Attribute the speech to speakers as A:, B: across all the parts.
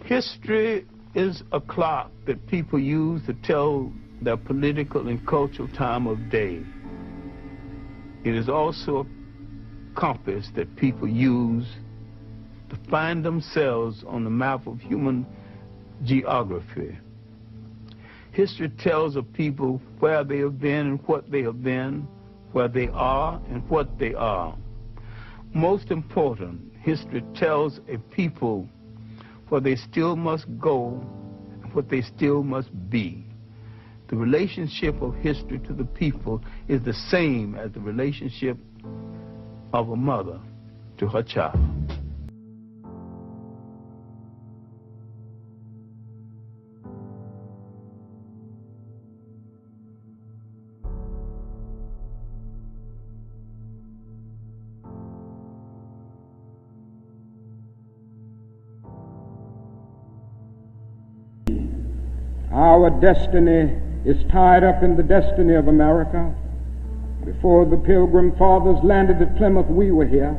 A: History is a clock that people use to tell their political and cultural time of day. It is also a compass that people use to find themselves on the map of human geography. History tells of people where they have been and what they have been, where they are and what they are. Most important, history tells a people where they still must go and what they still must be. The relationship of history to the people is the same as the relationship of a mother to her child.
B: Our destiny is tied up in the destiny of America. Before the Pilgrim Fathers landed at Plymouth, we were here.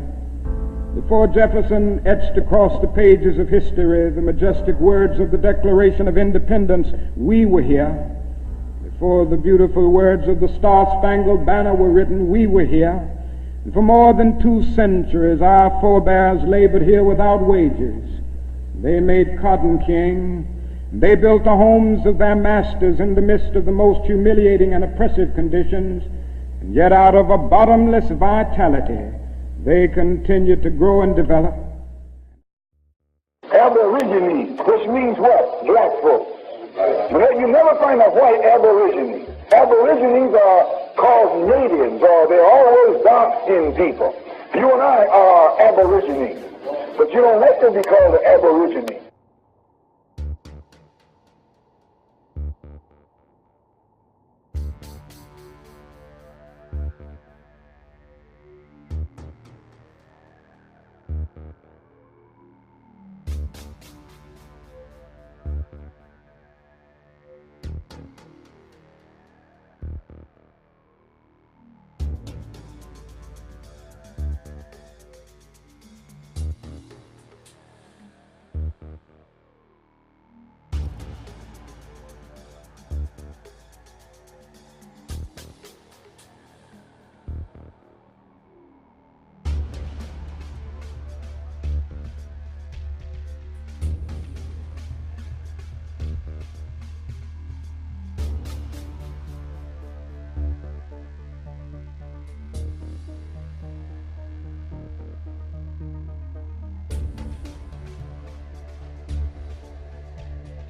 B: Before Jefferson etched across the pages of history the majestic words of the Declaration of Independence, we were here. Before the beautiful words of the Star-Spangled Banner were written, we were here. And for more than 2 centuries, our forebears labored here without wages. They made cotton king. They built the homes of their masters in the midst of the most humiliating and oppressive conditions, and yet out of a bottomless vitality, they continued to grow and develop.
C: Aborigines, which means what? Black folks. But you never find a white aborigine. Aborigines are called natives, or they're always dark-skinned people. You and I are aborigines, but you don't like to be called an aborigine.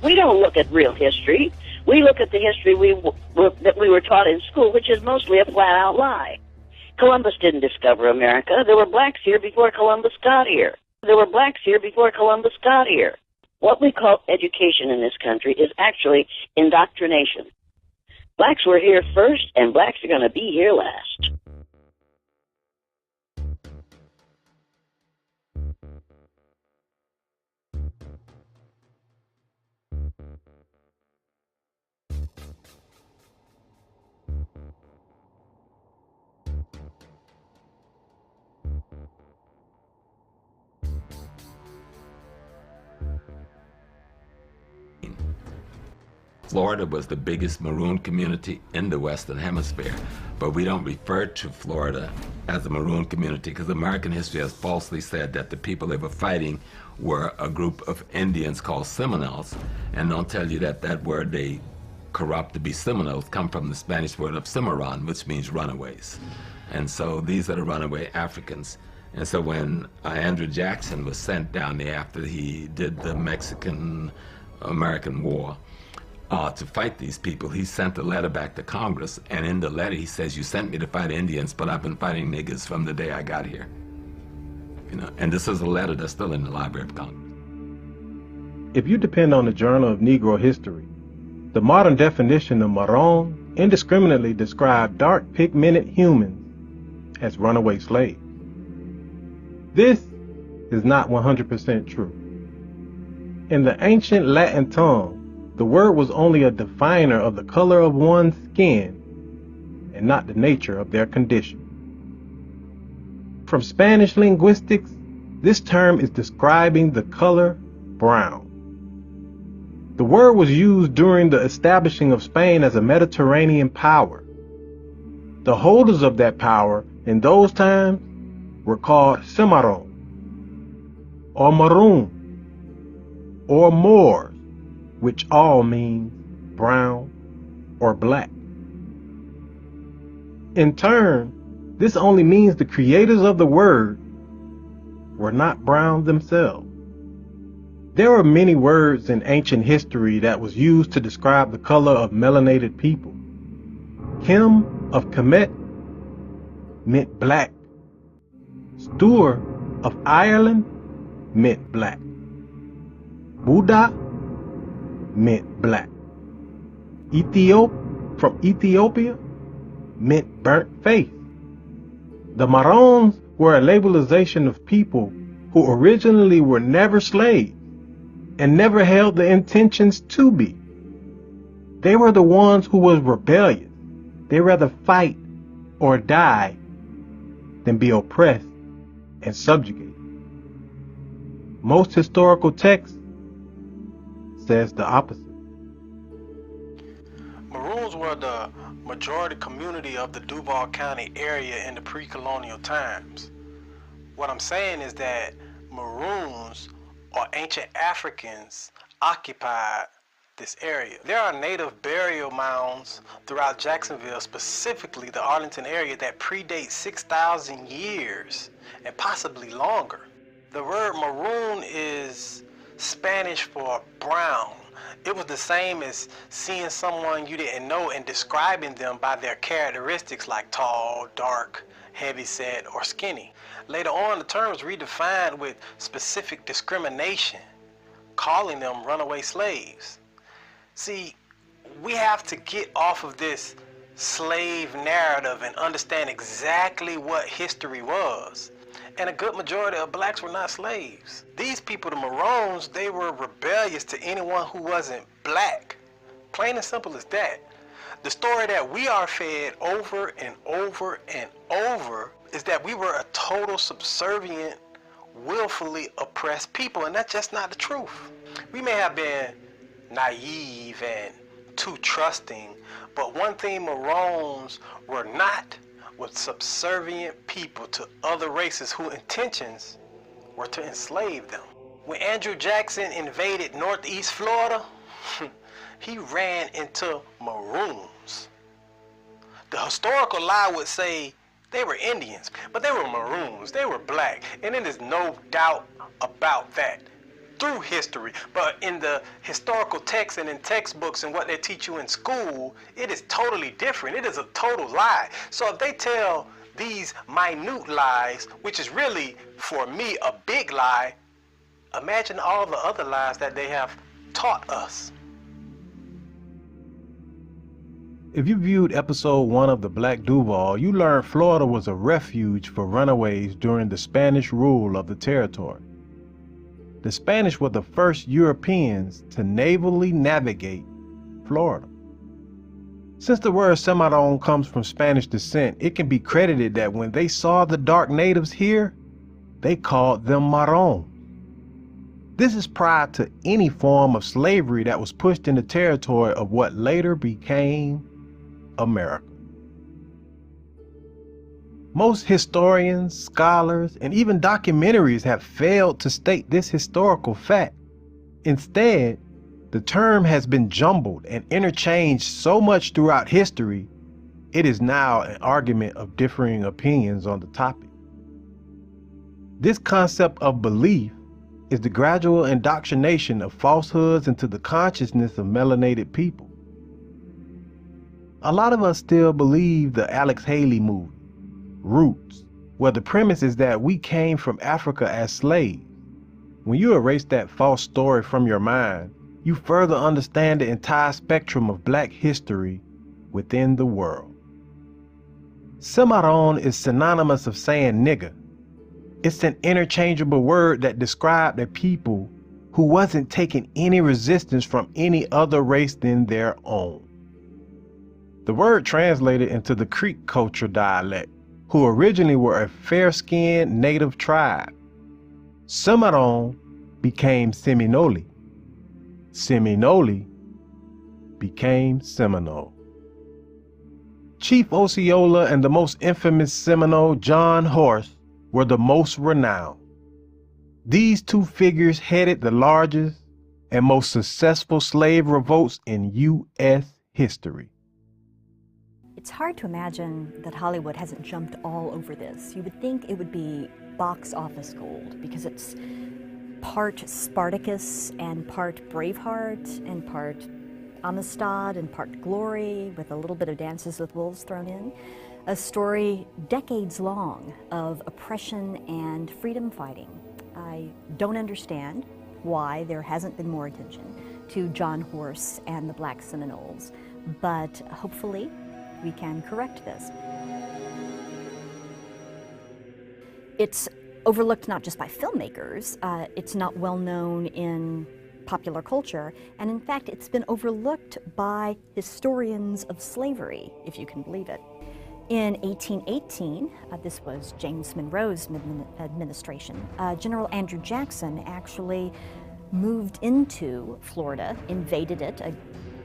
D: We don't look at real history. We look at the history that we were taught in school, which is mostly a flat-out lie. Columbus didn't discover America. There were blacks here before Columbus got here. There were blacks here before Columbus got here. What we call education in this country is actually indoctrination. Blacks were here first, and blacks are going to be here last.
E: Florida was the biggest Maroon community in the Western Hemisphere, but we don't refer to Florida as a Maroon community because American history has falsely said that the people they were fighting were a group of Indians called Seminoles, and don't tell you that that word they corrupt to be Seminoles come from the Spanish word of cimaroon, which means runaways. And so these are the runaway Africans. And so when Andrew Jackson was sent down there after he did the Mexican-American War, to fight these people, he sent a letter back to Congress, and in the letter he says, "You sent me to fight Indians, but I've been fighting niggers from the day I got here." You know, and this is a letter that's still in the Library of Congress.
F: If you depend on the Journal of Negro History, the modern definition of Maroon indiscriminately described dark pigmented humans as runaway slaves. This is not 100% true. In the ancient Latin tongue, the word was only a definer of the color of one's skin and not the nature of their condition. From Spanish linguistics, this term is describing the color brown. The word was used during the establishing of Spain as a Mediterranean power. The holders of that power in those times were called cimaroon, or maroon, or Moors, which all mean brown or black. In turn, this only means the creators of the word were not brown themselves. There are many words in ancient history that was used to describe the color of melanated people. Kim of Kemet meant black. Stuart of Ireland meant black. Buddha meant black. From Ethiopia meant burnt face. The Maroons were a labelization of people who originally were never slaves and never held the intentions to be. They were the ones who was rebellious. They rather fight or die than be oppressed and subjugated. Most historical texts says the opposite.
G: Maroons were the majority community of the Duval County area in the pre-colonial times. What I'm saying is that Maroons or ancient Africans occupied this area. There are native burial mounds throughout Jacksonville, specifically the Arlington area, that predate 6,000 years and possibly longer. The word maroon is Spanish for brown. It was the same as seeing someone you didn't know and describing them by their characteristics like tall, dark, heavyset, or skinny. Later on, the term was redefined with specific discrimination, calling them runaway slaves. See, we have to get off of this slave narrative and understand exactly what history was. And a good majority of blacks were not slaves. These people, the Maroons, they were rebellious to anyone who wasn't black. Plain and simple as that. The story that we are fed over and over and over is that we were a total subservient, willfully oppressed people, and that's just not the truth. We may have been naive and too trusting, but one thing Maroons were not was subservient people to other races whose intentions were to enslave them. When Andrew Jackson invaded Northeast Florida, he ran into Maroons. The historical lie would say they were Indians, but they were Maroons, they were black, and there is no doubt about that through history. But in the historical texts and in textbooks and what they teach you in school, it is totally different. It is a total lie. So if they tell these minute lies, which is really, for me, a big lie, imagine all the other lies that they have taught us.
F: If you viewed episode 1 of The Black Duval, you learned Florida was a refuge for runaways during the Spanish rule of the territory. The Spanish were the first Europeans to navally navigate Florida. Since the word cimaroon comes from Spanish descent, it can be credited that when they saw the dark natives here, they called them Maroons. This is prior to any form of slavery that was pushed in the territory of what later became America. Most historians, scholars, and even documentaries have failed to state this historical fact. Instead, the term has been jumbled and interchanged so much throughout history, it is now an argument of differing opinions on the topic. This concept of belief is the gradual indoctrination of falsehoods into the consciousness of melanated people. A lot of us still believe the Alex Haley movie, Roots, where the premise is that we came from Africa as slaves. When you erase that false story from your mind, you further understand the entire spectrum of black history within the world. Cimarron is synonymous of saying nigger. It's an interchangeable word that described a people who wasn't taking any resistance from any other race than their own. The word translated into the Creek culture dialect, who originally were a fair-skinned native tribe. Cimarron became Seminole. Seminole became Seminole. Chief Osceola and the most infamous Seminole, John Horse, were the most renowned. These two figures headed the largest and most successful slave revolts in U.S. history.
H: It's hard to imagine that Hollywood hasn't jumped all over this. You would think it would be box office gold because it's part Spartacus and part Braveheart and part Amistad and part Glory with a little bit of Dances with Wolves thrown in. A story decades long of oppression and freedom fighting. I don't understand why there hasn't been more attention to John Horse and the Black Seminoles, but hopefully we can correct this. It's overlooked not just by filmmakers, it's not well known in popular culture, and in fact it's been overlooked by historians of slavery, if you can believe it. In 1818, this was James Monroe's administration, General Andrew Jackson actually moved into Florida, invaded it,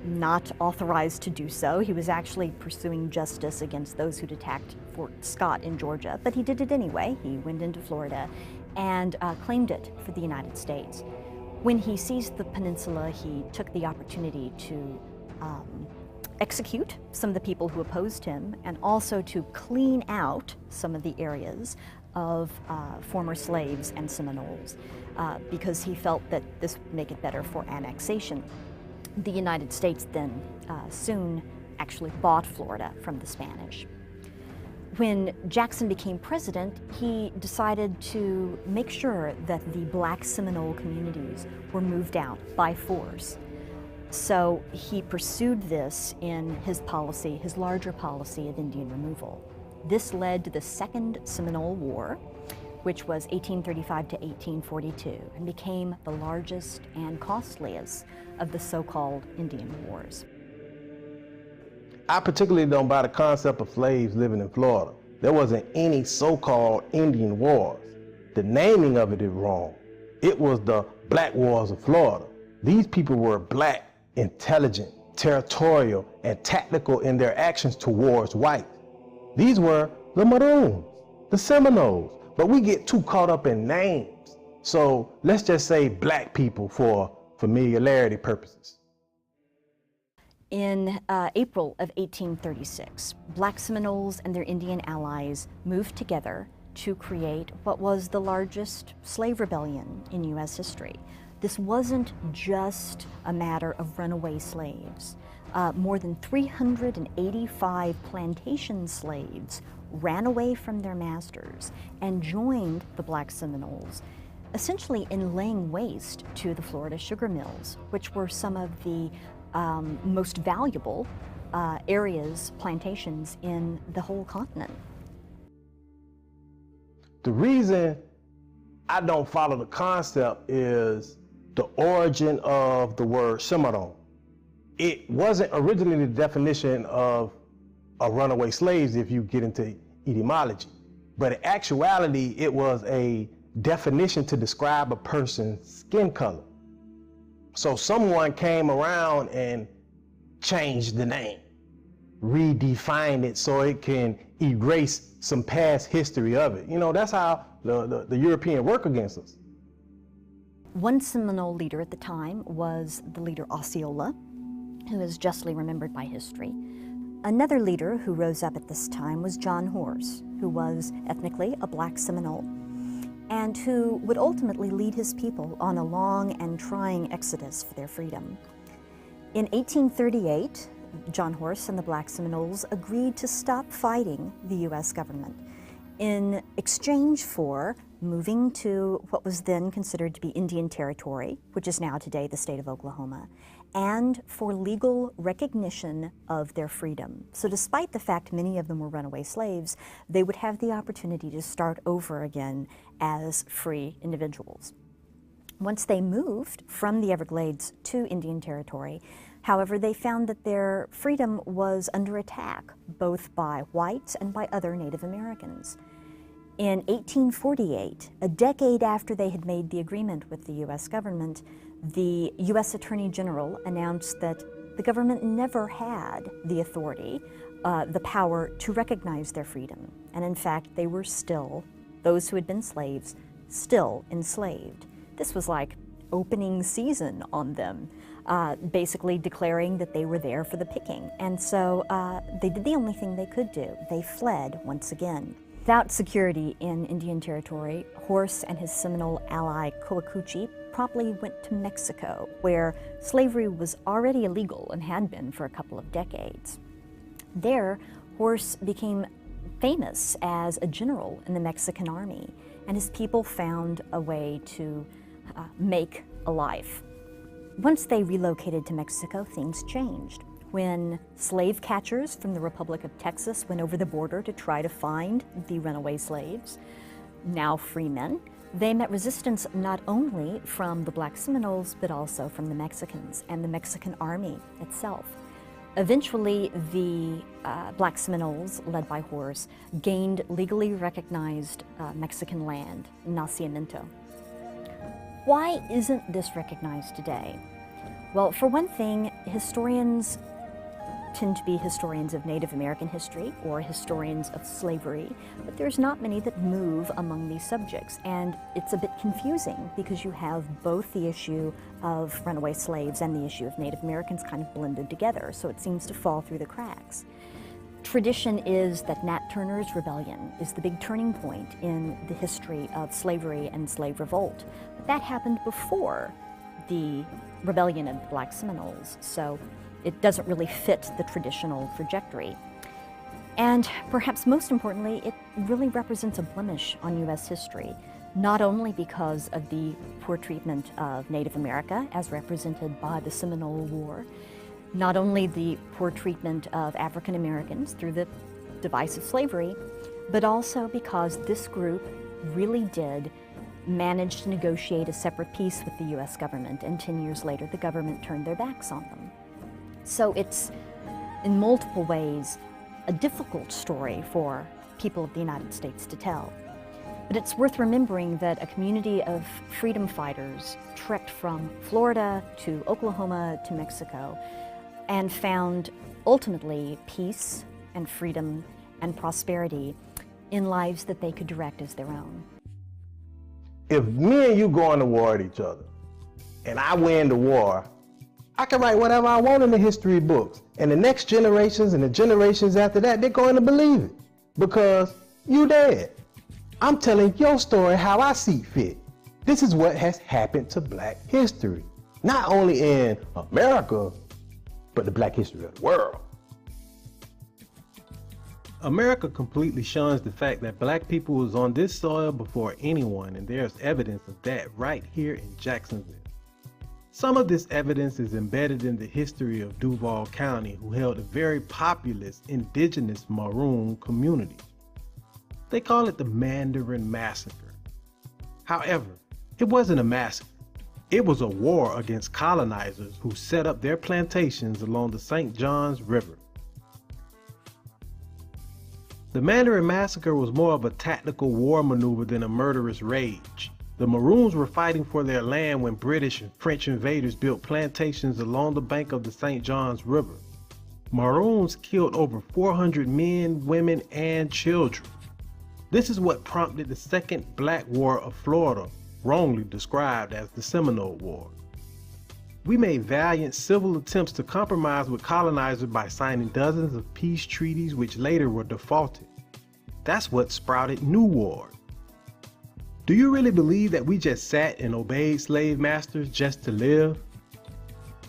H: not authorized to do so. He was actually pursuing justice against those who'd attacked Fort Scott in Georgia, but he did it anyway. He went into Florida and claimed it for the United States. When he seized the peninsula, he took the opportunity to execute some of the people who opposed him and also to clean out some of the areas of former slaves and Seminoles because he felt that this would make it better for annexation. The United States then soon actually bought Florida from the Spanish. When Jackson became president, he decided to make sure that the Black Seminole communities were moved out by force. So he pursued this in his policy, his larger policy of Indian removal. This led to the Second Seminole War, which was 1835 to 1842, and became the largest and costliest of the so-called Indian wars.
F: I particularly don't buy the concept of slaves living in Florida. There wasn't any so-called Indian wars. The naming of it is wrong. It was the Black Wars of Florida. These people were black, intelligent, territorial, and tactical in their actions towards whites. These were the Maroons, the Seminoles, but we get too caught up in names. So let's just say black people for familiarity purposes.
H: In April of 1836, Black Seminoles and their Indian allies moved together to create what was the largest slave rebellion in U.S. history. This wasn't just a matter of runaway slaves. More than 385 plantation slaves ran away from their masters and joined the Black Seminoles, essentially in laying waste to the Florida sugar mills, which were some of the most valuable areas, plantations in the whole continent.
F: The reason I don't follow the concept is the origin of the word cimaroon. It wasn't originally the definition of runaway slaves if you get into etymology, but in actuality it was a definition to describe a person's skin color. So someone came around and changed the name, redefined it so it can erase some past history of it. You know, that's how the European work against us.
H: One Seminole leader at the time was the leader Osceola, who is justly remembered by history. Another leader who rose up at this time was John Horse, who was ethnically a Black Seminole, and who would ultimately lead his people on a long and trying exodus for their freedom. In 1838, John Horse and the Black Seminoles agreed to stop fighting the U.S. government in exchange for moving to what was then considered to be Indian Territory, which is now today the state of Oklahoma, and for legal recognition of their freedom. So despite the fact many of them were runaway slaves, they would have the opportunity to start over again as free individuals. Once they moved from the Everglades to Indian Territory, however, they found that their freedom was under attack, both by whites and by other Native Americans. In 1848, a decade after they had made the agreement with the U.S. government, the U.S. Attorney General announced that the government never had the authority, the power to recognize their freedom. And in fact, they were still, those who had been slaves, still enslaved. This was like opening season on them, basically declaring that they were there for the picking. And so they did the only thing they could do. They fled once again. Without security in Indian Territory, Horse and his Seminole ally Coacuchi promptly went to Mexico, where slavery was already illegal and had been for a couple of decades. There, Horse became famous as a general in the Mexican army, and his people found a way to make a life. Once they relocated to Mexico, things changed. When slave catchers from the Republic of Texas went over the border to try to find the runaway slaves, now free men, they met resistance not only from the Black Seminoles, but also from the Mexicans and the Mexican army itself. Eventually, the Black Seminoles, led by Horse, gained legally recognized Mexican land, nacimiento. Why isn't this recognized today? Well, for one thing, historians tend to be historians of Native American history or historians of slavery, but there's not many that move among these subjects, and it's a bit confusing because you have both the issue of runaway slaves and the issue of Native Americans kind of blended together, so it seems to fall through the cracks. Tradition is that Nat Turner's rebellion is the big turning point in the history of slavery and slave revolt, but that happened before the rebellion of the Black Seminoles, so it doesn't really fit the traditional trajectory. And perhaps most importantly, it really represents a blemish on U.S. history, not only because of the poor treatment of Native America as represented by the Seminole War, not only the poor treatment of African Americans through the device of slavery, but also because this group really did manage to negotiate a separate peace with the U.S. government, and 10 years later the government turned their backs on them. So it's, in multiple ways, a difficult story for people of the United States to tell. But it's worth remembering that a community of freedom fighters trekked from Florida to Oklahoma to Mexico and found, ultimately, peace and freedom and prosperity in lives that they could direct as their own.
F: If me and you go into war at each other, and I win the war, I can write whatever I want in the history books, and the next generations and the generations after that, they're going to believe it because you dead. I'm telling your story how I see fit. This is what has happened to Black history, not only in America, but the Black history of the world. America completely shuns the fact that Black people was on this soil before anyone, and there's evidence of that right here in Jacksonville. Some of this evidence is embedded in the history of Duval County, who held a very populous indigenous Maroon community. They call it the Mandarin Massacre. However, it wasn't a massacre. It was a war against colonizers who set up their plantations along the St. Johns River. The Mandarin Massacre was more of a tactical war maneuver than a murderous rage. The Maroons were fighting for their land when British and French invaders built plantations along the bank of the St. Johns River. Maroons killed over 400 men, women, and children. This is what prompted the Second Black War of Florida, wrongly described as the Seminole War. We made valiant civil attempts to compromise with colonizers by signing dozens of peace treaties which later were defaulted. That's what sprouted new wars. Do you really believe that we just sat and obeyed slave masters just to live?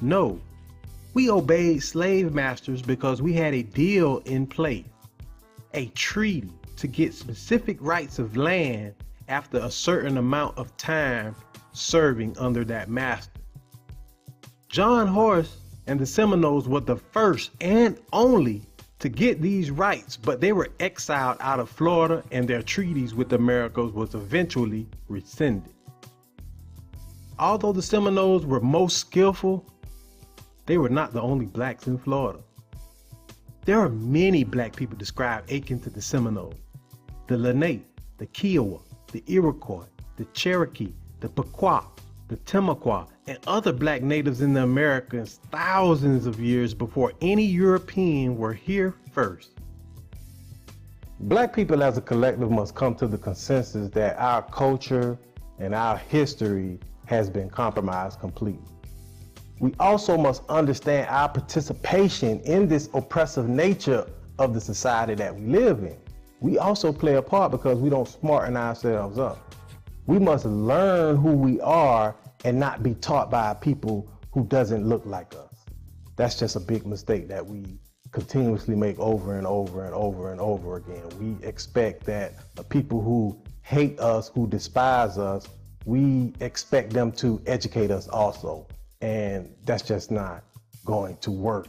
F: No. We obeyed slave masters because we had a deal in place, a treaty to get specific rights of land after a certain amount of time serving under that master. John Horse and the Seminoles were the first and only to get these rights, but they were exiled out of Florida and their treaties with America was eventually rescinded. Although the Seminoles were most skillful, they were not the only blacks in Florida. There are many Black people described akin to the Seminoles: the Lenape, the Kiowa, the Iroquois, the Cherokee, the Pequot, the Timucua, and other black natives in the Americas thousands of years before any European were here first. Black people as a collective must come to the consensus that our culture and our history has been compromised completely. We also must understand our participation in this oppressive nature of the society that we live in. We also play a part because we don't smarten ourselves up. We must learn who we are and not be taught by people who doesn't look like us. That's just a big mistake that we continuously make over and over and over and over again. We expect that the people who hate us, who despise us, we expect them to educate us also. And that's just not going to work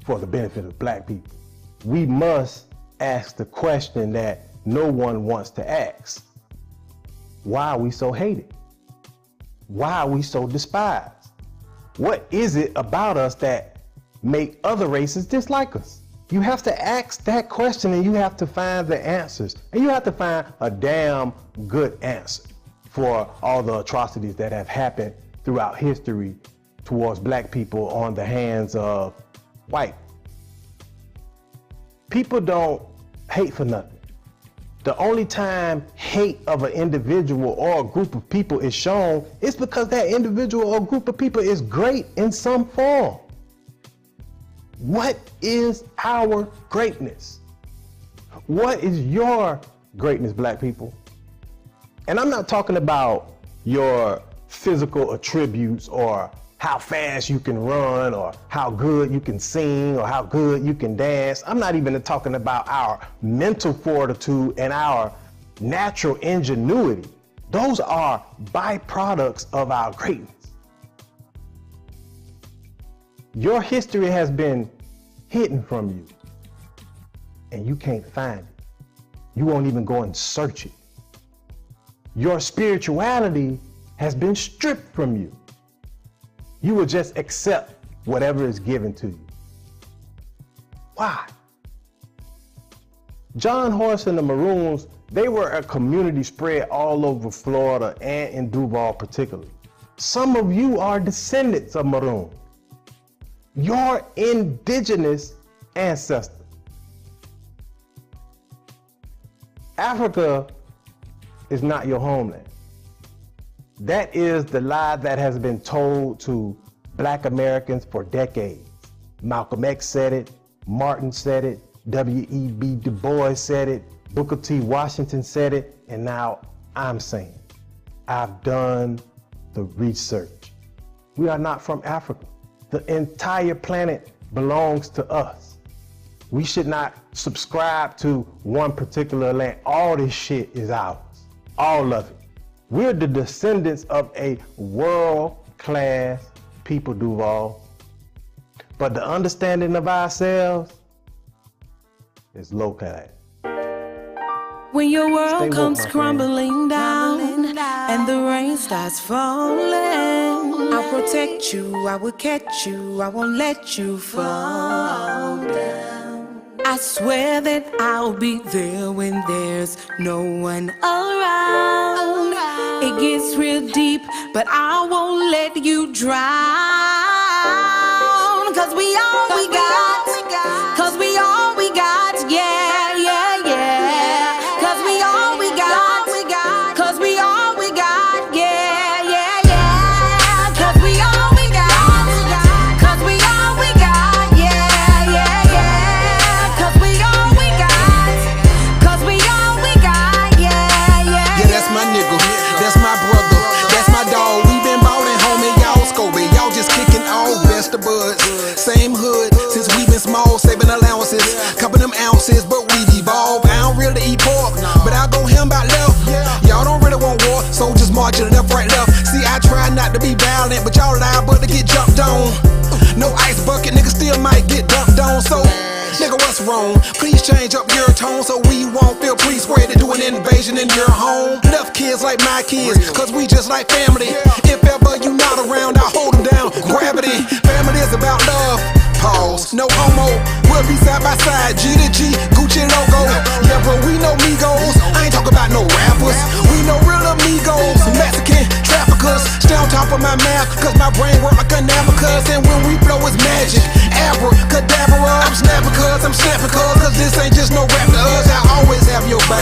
F: for the benefit of black people. We must ask the question that no one wants to ask. Why are we so hated? Why are we so despised? What is it about us that make other races dislike us? You have to ask that question and you have to find the answers. And you have to find a damn good answer for all the atrocities that have happened throughout history towards black people on the hands of white. People don't hate for nothing. The only time hate of an individual or a group of people is shown is because that individual or group of people is great in some form. What is our greatness? What is your greatness, black people? And I'm not talking about your physical attributes or how fast you can run or how good you can sing or how good you can dance. I'm not even talking about our mental fortitude and our natural ingenuity. Those are byproducts of our greatness. Your history has been hidden from you and you can't find it. You won't even go and search it. Your spirituality has been stripped from you. You will just accept whatever is given to you. Why? John Horse and the Maroons, they were a community spread all over Florida and in Duval particularly. Some of you are descendants of Maroon. Your indigenous ancestors. Africa is not your homeland. That is the lie that has been told to black Americans for decades. Malcolm X said it, Martin said it, W.E.B. Du Bois said it, Booker T. Washington said it, and now I'm saying it. I've done the research. We are not from Africa. The entire planet belongs to us. We should not subscribe to one particular land. All this shit is ours, all of it. We're the descendants of a world-class people, Duval. But the understanding of ourselves is low-class.
I: When your world comes crumbling down and the rain starts falling, I'll protect you, I will catch you, I won't let you fall down. I swear that I'll be there when there's no one around. It gets real deep, but I won't let you drown. 'Cause we all we got, 'cause we all we got, yeah, yeah, yeah. 'Cause we all we got, 'cause we all we got, yeah, yeah, yeah. 'Cause we all we got, 'cause we all we got, yeah, yeah, yeah. 'Cause we all we got, 'cause we all we got, yeah, yeah.
J: Yeah, that's my nigga, that's my brother, that's my dog. We been ballin', homie, y'all Scobie, y'all just kicking all best of buds. Same hood since we been small, saving allowances, cupping them ounces, but we've evolved. I don't really eat pork, but I'll go him by left. Y'all don't really want war, so just marching left, right, left. See, I try not to be violent, but y'all liable to get jumped on. No ice bucket, nigga still might get dumped on. So, nigga, what's wrong? Please change up your tone so we won't feel pre-squared to do an invasion in your home. Left kids like my kids, 'cause we just like family. If ever you not around, I'll hold them down. Gravity, family is about love. Pause. amigos, no homo. We'll be side by side, G to G, Gucci logo. Yeah, bro, we know Migos. I ain't talking about no rappers. We know real amigos, Mexican traffickers. Stay on top of my math, cause my brain work like an abacus. And when we flow, it's magic. Abracadabra. I'm snapping cause I'm snapping cause this ain't just no rap to us. I always have your back.